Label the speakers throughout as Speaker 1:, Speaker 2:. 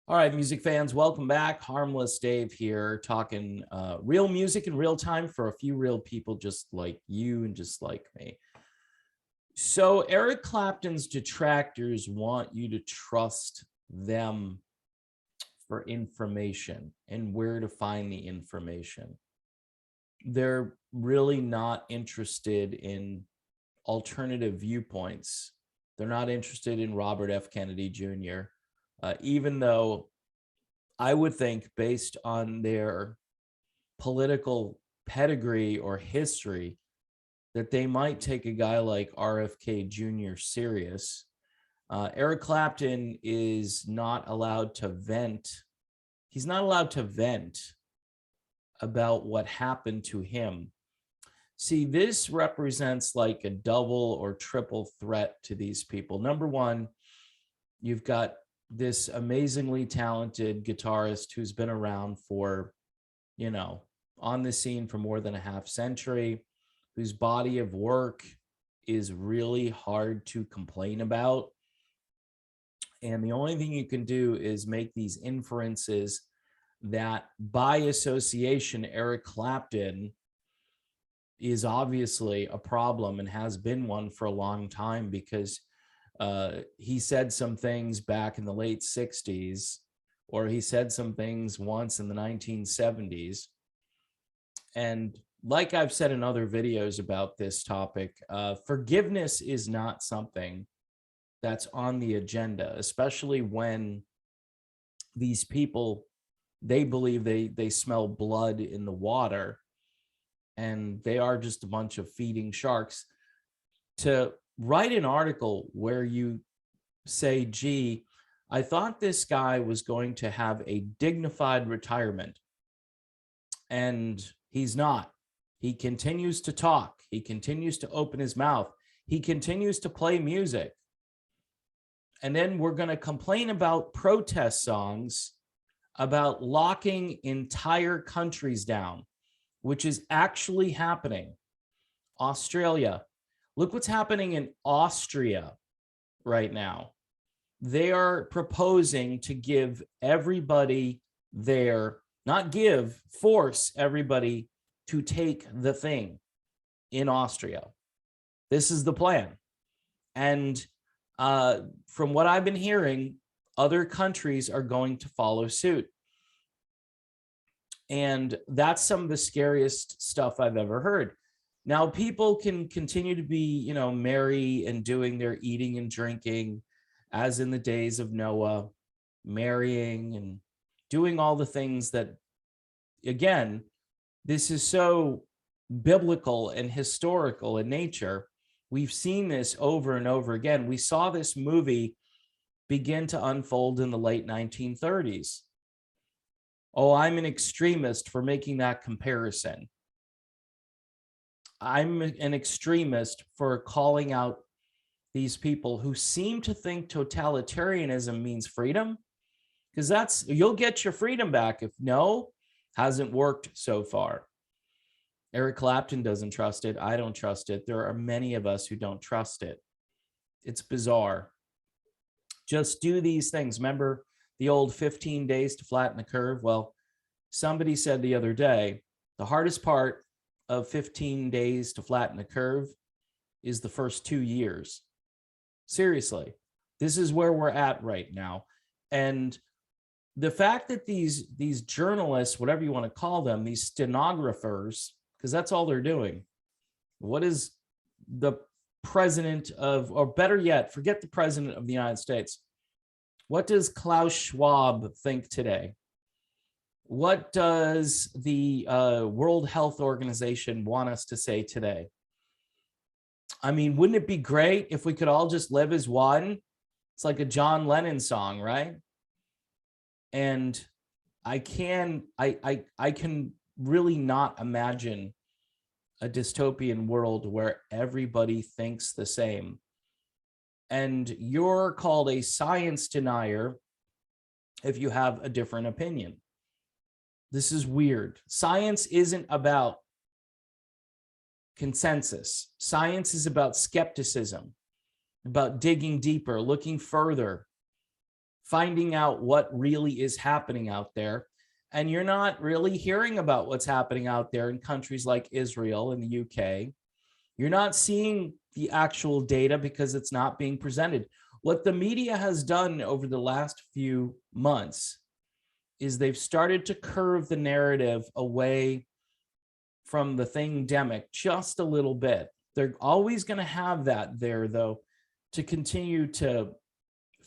Speaker 1: All right, music fans, welcome back. Harmless Dave here, talking real music in real time for a few real people just like you and just like me. So Eric Clapton's detractors want you to trust them for information and where to find the information. They're really not interested in alternative viewpoints. They're not interested in Robert F. Kennedy Jr., even though I would think, based on their political pedigree or history, that they might take a guy like RFK Jr. serious. Eric Clapton is not allowed to vent. He's not allowed to vent about what happened to him. See, this represents like a double or triple threat to these people. Number one, you've got this amazingly talented guitarist who's been around for, on the scene for more than a half century, whose body of work is really hard to complain about. And the only thing you can do is make these inferences that by association, Eric Clapton is obviously a problem and has been one for a long time, because he said some things back in the late 60s, or he said some things once in the 1970s. And like I've said in other videos about this topic, forgiveness is not something that's on the agenda, especially when these people, they believe they smell blood in the water, and they are just a bunch of feeding sharks. To write an article where you say, gee, I thought this guy was going to have a dignified retirement, and he's not. He continues to talk. He continues to open his mouth. He continues to play music. And then we're going to complain about protest songs, about locking entire countries down, which is actually happening. Australia. Look what's happening in Austria right now. They are proposing to give everybody there, not give, force everybody to take the thing in Austria. This is the plan. And from what I've been hearing, other countries are going to follow suit. And that's some of the scariest stuff I've ever heard. Now, people can continue to be, merry and doing their eating and drinking as in the days of Noah, marrying and doing all the things that, again, this is so biblical and historical in nature. We've seen this over and over again. We saw this movie begin to unfold in the late 1930s. Oh, I'm an extremist for making that comparison. I'm an extremist for calling out these people who seem to think totalitarianism means freedom, because you'll get your freedom back. If no, hasn't worked so far. Eric Clapton doesn't trust it. I don't trust it. There are many of us who don't trust it. It's bizarre. Just do these things. Remember the old 15 days to flatten the curve? Well, somebody said the other day, the hardest part of 15 days to flatten the curve is the first 2 years. Seriously, this is where we're at right now. And the fact that these journalists, whatever you want to call them, these stenographers, because that's all they're doing. What is the president of, or better yet, forget the president of the United States. What does Klaus Schwab think today? What does the World Health Organization want us to say today? I mean, wouldn't it be great if we could all just live as one? It's like a John Lennon song, right? And I can really not imagine a dystopian world where everybody thinks the same. And you're called a science denier if you have a different opinion. This is weird. Science isn't about consensus. Science is about skepticism, about digging deeper, looking further, finding out what really is happening out there. And you're not really hearing about what's happening out there in countries like Israel and the UK. You're not seeing the actual data because it's not being presented. What the media has done over the last few months is they've started to curve the narrative away from the thingdemic just a little bit. They're always going to have that there, though, to continue to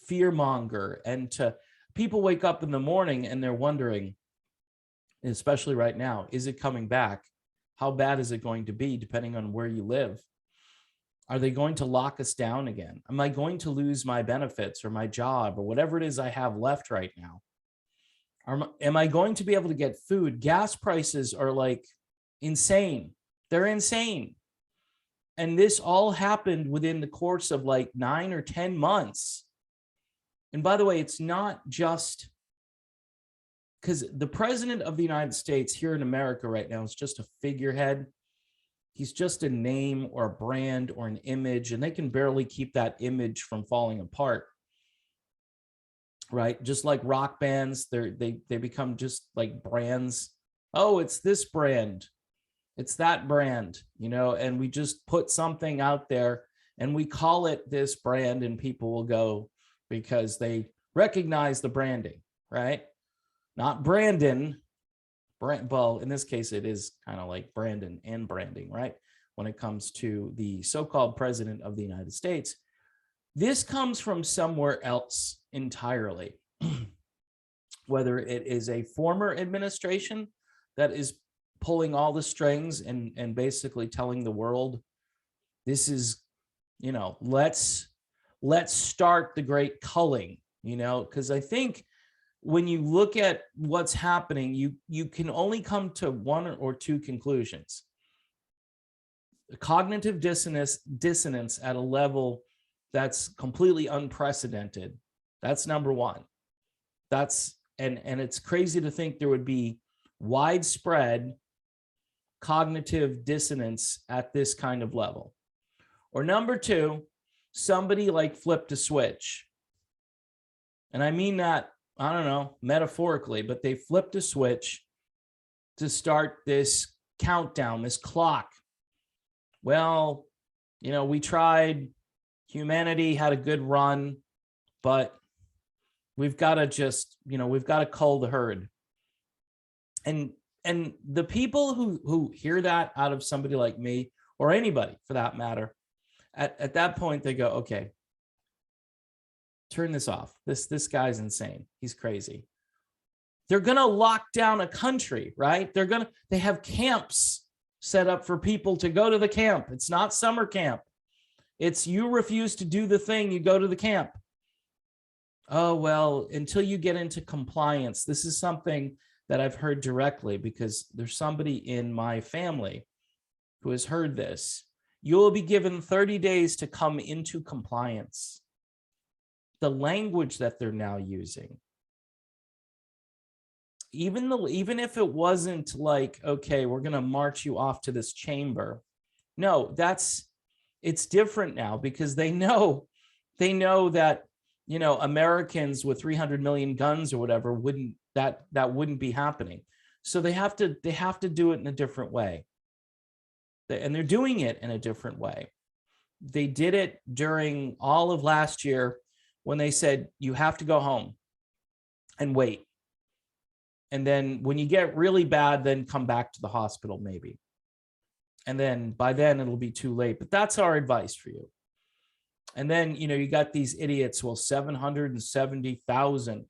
Speaker 1: fearmonger, and to people wake up in the morning and they're wondering, especially right now, is it coming back? How bad is it going to be, depending on where you live? Are they going to lock us down again? Am I going to lose my benefits or my job or whatever it is I have left right now? Am I going to be able to get food? Gas prices are like insane. They're insane. And this all happened within the course of like 9 or 10 months. And by the way, it's not just because the president of the United States here in America right now is just a figurehead. He's just a name or a brand or an image, and they can barely keep that image from falling apart. Right? Just like rock bands, they become just like brands. Oh, it's this brand. It's that brand, and we just put something out there and we call it this brand, and people will go because they recognize the branding, right? Not Brandon. Well, in this case, it is kind of like Brandon and branding, right? When it comes to the so-called president of the United States. This comes from somewhere else entirely, whether it is a former administration that is pulling all the strings and basically telling the world, this is, let's start the great culling, because I think when you look at what's happening, you can only come to one or two conclusions. Cognitive dissonance at a level that's completely unprecedented. That's number one. And it's crazy to think there would be widespread cognitive dissonance at this kind of level. Or number two, somebody like flipped a switch. And I mean that, I don't know, metaphorically, but they flipped a switch to start this countdown, this clock. Well, we tried. Humanity had a good run, but we've got to cull the herd. And the people who hear that out of somebody like me, or anybody for that matter, at that point they go, okay, turn this off. This guy's insane. He's crazy. They're going to lock down a country, right? They have camps set up for people to go to the camp. It's not summer camp. It's you refuse to do the thing, you go to the camp. Oh, well, until you get into compliance. This is something that I've heard directly because there's somebody in my family who has heard this. You will be given 30 days to come into compliance. The language that they're now using. Even if it wasn't like, okay, we're going to march you off to this chamber. No, it's different now because they know that, Americans with 300 million guns or whatever wouldn't be happening. So they have to do it in a different way. And they're doing it in a different way. They did it during all of last year when they said, you have to go home and wait. And then when you get really bad, then come back to the hospital maybe. And then by then it'll be too late. But that's our advice for you. And then, you got these idiots, well, 770,000.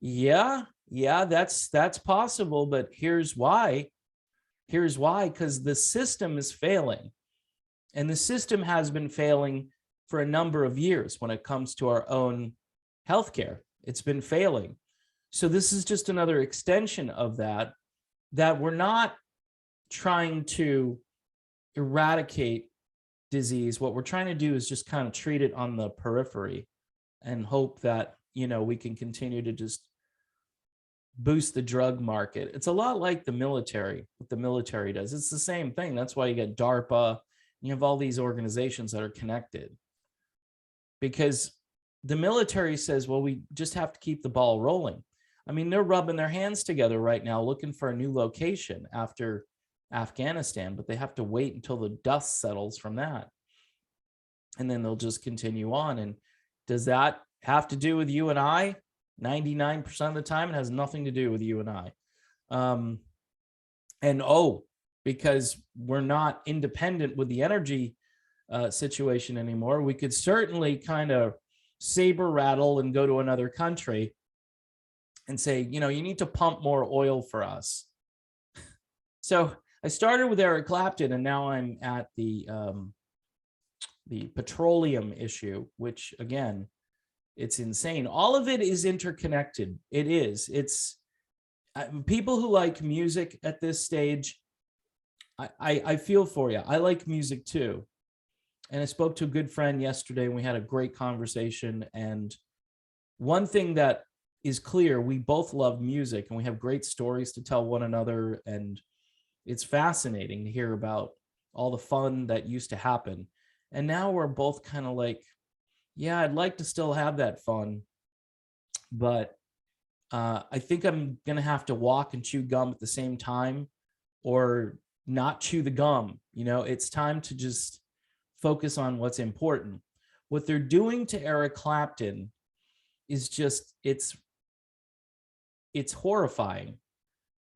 Speaker 1: Yeah, that's possible. But here's why. Because the system is failing. And the system has been failing for a number of years when it comes to our own healthcare. It's been failing. So this is just another extension of that we're not trying to eradicate disease. What we're trying to do is just kind of treat it on the periphery and hope that, we can continue to just boost the drug market. It's a lot like the military, what the military does. It's the same thing. That's why you get DARPA. You have all these organizations that are connected because the military says, well, we just have to keep the ball rolling. I mean, they're rubbing their hands together right now, looking for a new location after Afghanistan, but they have to wait until the dust settles from that. And then they'll just continue on. And does that have to do with you and I? 99% of the time, it has nothing to do with you and I. Because we're not independent with the energy situation anymore, we could certainly kind of saber rattle and go to another country and say, you need to pump more oil for us. So I started with Eric Clapton, and now I'm at the petroleum issue, which again, it's insane. All of it is interconnected. It is. It's people who like music at this stage. I feel for you. I like music too. And I spoke to a good friend yesterday, and we had a great conversation. And one thing that is clear, we both love music, and we have great stories to tell one another. And it's fascinating to hear about all the fun that used to happen. And now we're both kind of like, yeah, I'd like to still have that fun, but I think I'm going to have to walk and chew gum at the same time, or not chew the gum. It's time to just focus on what's important. What they're doing to Eric Clapton is just, it's horrifying,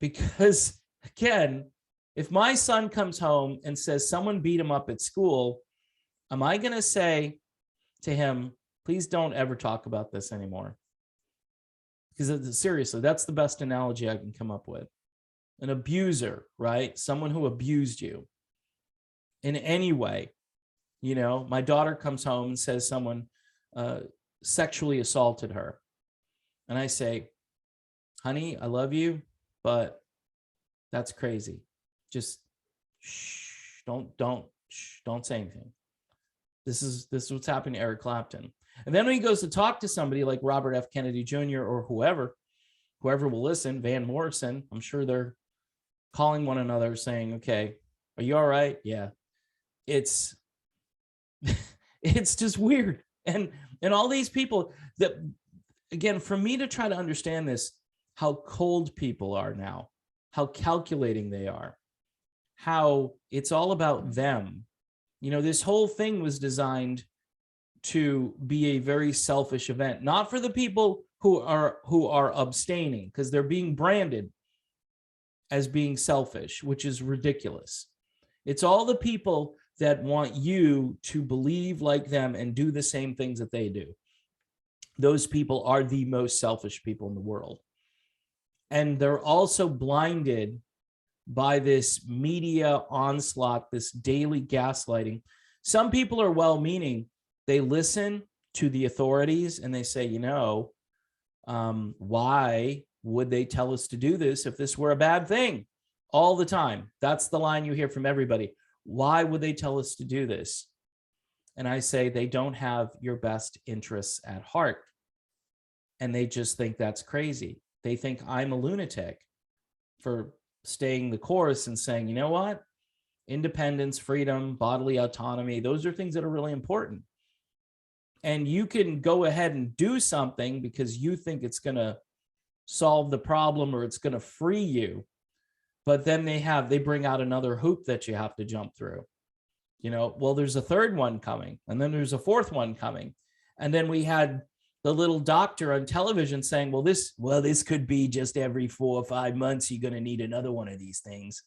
Speaker 1: because again, if my son comes home and says someone beat him up at school, am I going to say to him, please don't ever talk about this anymore? Because seriously, that's the best analogy I can come up with. An abuser, right? Someone who abused you in any way. My daughter comes home and says someone sexually assaulted her. And I say, honey, I love you, but that's crazy. Just shh, don't say anything. This is what's happening to Eric Clapton. And then when he goes to talk to somebody like Robert F. Kennedy Jr. or whoever will listen, Van Morrison, I'm sure they're calling one another saying, okay, are you all right? Yeah. It's just weird. And all these people that, again, for me to try to understand this, how cold people are now, how calculating they are, how it's all about them. This whole thing was designed to be a very selfish event, not for the people who are abstaining, because they're being branded as being selfish, which is ridiculous. It's all the people that want you to believe like them and do the same things that they do. Those people are the most selfish people in the world. And they're also blinded by this media onslaught, this daily gaslighting. Some people are well-meaning. They listen to the authorities and they say, why would they tell us to do this if this were a bad thing? All the time. That's the line you hear from everybody. Why would they tell us to do this? And I say, they don't have your best interests at heart. And they just think that's crazy. They think I'm a lunatic for staying the course and saying, you know what? Independence, freedom, bodily autonomy, those are things that are really important. And you can go ahead and do something because you think it's going to solve the problem or it's going to free you. But then they bring out another hoop that you have to jump through. Well, there's a third one coming, and then there's a fourth one coming. And then we had the little doctor on television saying, well, this could be just every 4 or 5 months, you're going to need another one of these things.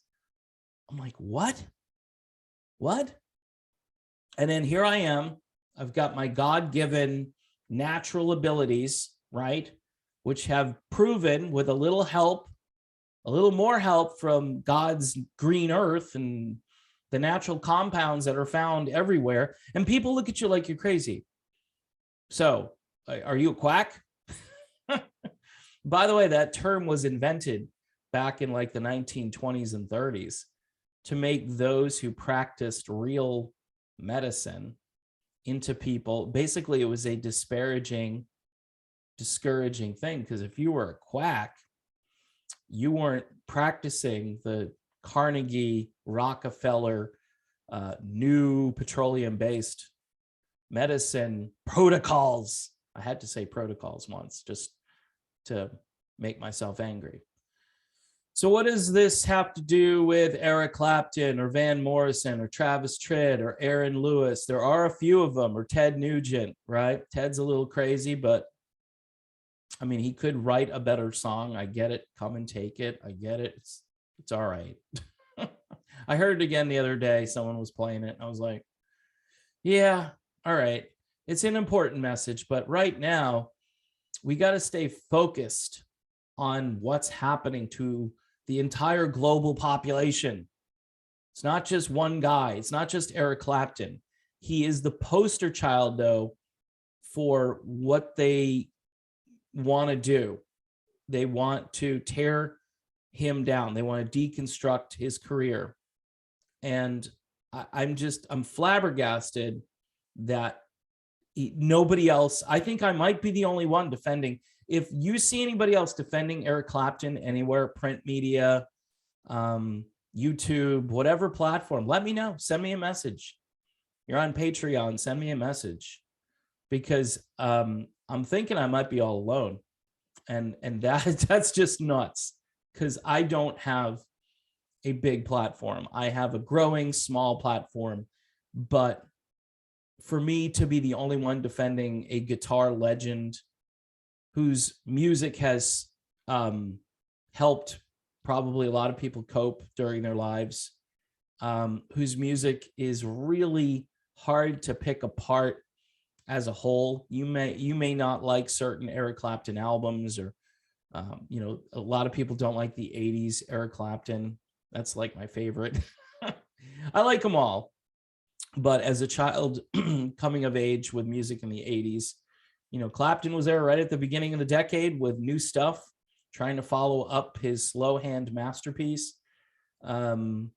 Speaker 1: I'm like, what? And then here I am. I've got my God-given natural abilities, right? Which have proven with a little more help from God's green earth and the natural compounds that are found everywhere. And people look at you like you're crazy. So, are you a quack? By the way, that term was invented back in like the 1920s and 30s to make those who practiced real medicine into people. Basically, it was a discouraging thing, because if you were a quack, you weren't practicing the Carnegie, Rockefeller, new petroleum-based medicine protocols. I had to say protocols once just to make myself angry. So what does this have to do with Eric Clapton or Van Morrison or Travis Tritt or Aaron Lewis? There are a few of them, or Ted Nugent, right? Ted's a little crazy, but I mean, he could write a better song. I get it. Come and take it. I get it. It's all right. I heard it again the other day. Someone was playing it. And I was like, yeah, all right. It's an important message, but right now we got to stay focused on what's happening to the entire global population. It's not just one guy. It's not just Eric Clapton. He is the poster child, though, for what they want to do. They want to tear him down. They want to deconstruct his career. And I'm flabbergasted that nobody else, I think I might be the only one defending. If you see anybody else defending Eric Clapton anywhere, print media, YouTube, whatever platform, let me know. Send me a message. You're on Patreon, send me a message, because I'm thinking I might be all alone. And that's just nuts, because I don't have a big platform. I have a growing small platform, but for me to be the only one defending a guitar legend whose music has helped probably a lot of people cope during their lives, whose music is really hard to pick apart as a whole. You may not like certain Eric Clapton albums, or a lot of people don't like the 80s Eric Clapton. That's like my favorite. I like them all. But as a child coming of age with music in the 80s, Clapton was there right at the beginning of the decade with new stuff, trying to follow up his slow hand masterpiece. And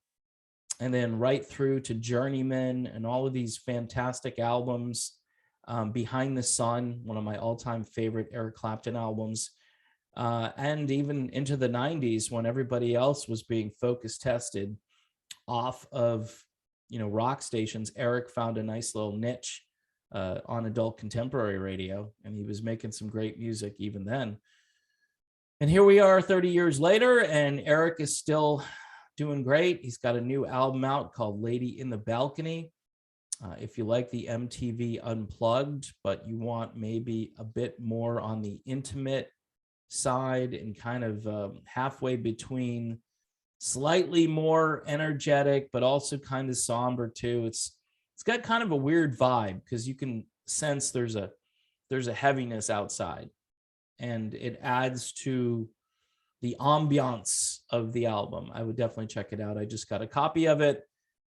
Speaker 1: then right through to Journeyman and all of these fantastic albums. Behind the Sun, one of my all-time favorite Eric Clapton albums. And even into the 90s, when everybody else was being focus tested off of rock stations, Eric found a nice little niche on adult contemporary radio, and he was making some great music even then. And here we are 30 years later, and Eric is still doing great. He's got a new album out called Lady in the Balcony. If you like the MTV Unplugged, but you want maybe a bit more on the intimate side and kind of halfway between slightly more energetic, but also kind of somber too. It's got kind of a weird vibe, because you can sense there's a heaviness outside, and it adds to the ambiance of the album. I would definitely check it out. I just got a copy of it,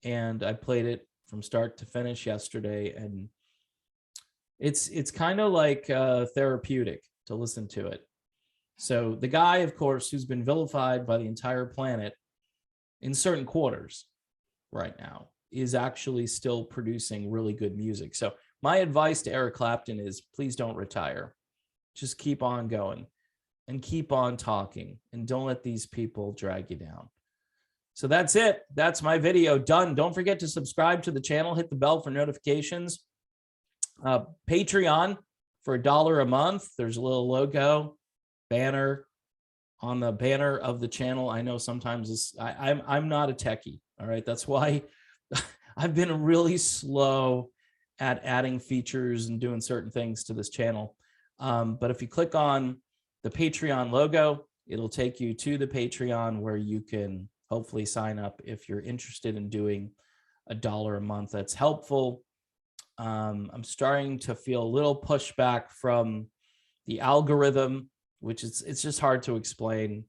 Speaker 1: and I played it from start to finish yesterday, and it's kind of like therapeutic to listen to it. So the guy, of course, who's been vilified by the entire planet in certain quarters right now, is actually still producing really good music. So my advice to Eric Clapton is, please don't retire. Just keep on going and keep on talking, and don't let these people drag you down. So that's it. That's my video done. Don't forget to subscribe to the channel. Hit the bell for notifications. Patreon for $1 a month. There's a little logo banner on the banner of the channel. I know sometimes I'm not a techie. All right. That's why I've been really slow at adding features and doing certain things to this channel. But if you click on the Patreon logo, it'll take you to the Patreon, where you can hopefully sign up if you're interested in doing $1 a month. That's helpful. I'm starting to feel a little pushback from the algorithm, which it's just hard to explain.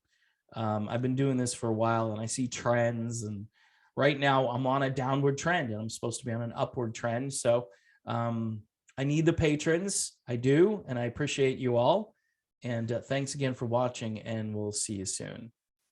Speaker 1: I've been doing this for a while, and I see trends, and right now I'm on a downward trend, and I'm supposed to be on an upward trend. So I need the patrons. I do, and I appreciate you all. And thanks again for watching, and we'll see you soon.